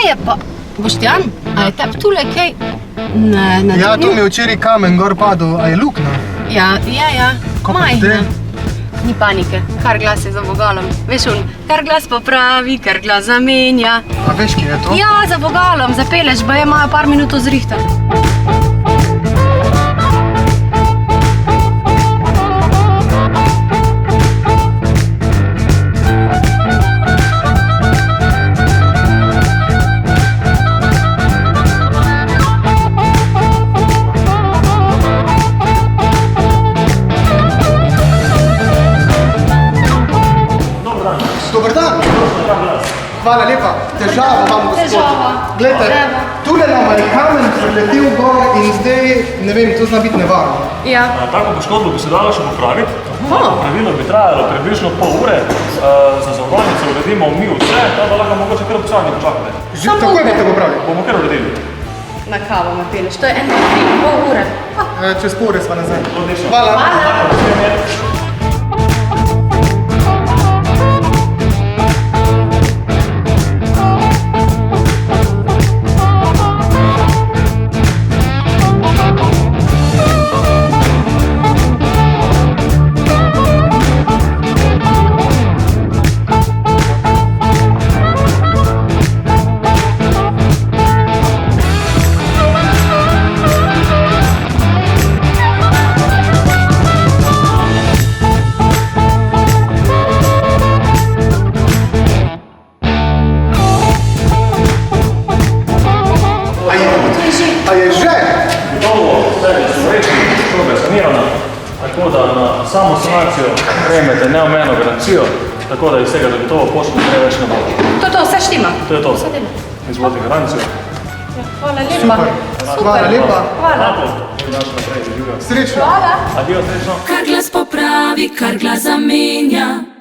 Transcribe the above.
je pa... Boštjan, a je tebi tule kaj... Ja, tu mi je včeraj kamen gor padel, a je luknja? Ja, majhna. Ni panike, kar glas je za vogalom. Veš, kar glas popravi, kar glas zamenja. A veš, kje je to? Ja, za vogalom, zapeleš, baje imajo par minut zrihtati. Dobar dan! Hvala lepa. Težava vam, gospod. Težava. Glejte, tule nam je kamen priletel gor in zdaj, ne vem, to zna biti nevarno. Ja. Tako poškodbo bi se dalo še popraviti. Pravilno bi trajalo približno pol ure. Za zavarovalnico uredimo mi vse, da lahko mogoče kar občasno počakate. Že takoj boste popravili? Bomo kar uredili. Na kavo me peleš, to je 1,5 ure. Čez pol ure sva nazaj. Hvala. A je že? Gotovo, vse so reči, škoda je sanirana, tako da na samo sanacijo prejmete neomejeno garancijo, tako da iz tega zagotovo poškodbe preveč ne bo. To, vse štima. To je to. Izvolite garancijo. Hvala lepa. Super. Hvala lepa. Hvala. Srečno. Hvala. Adijo, srečno. Kar glas popravi, kar glas zamenja.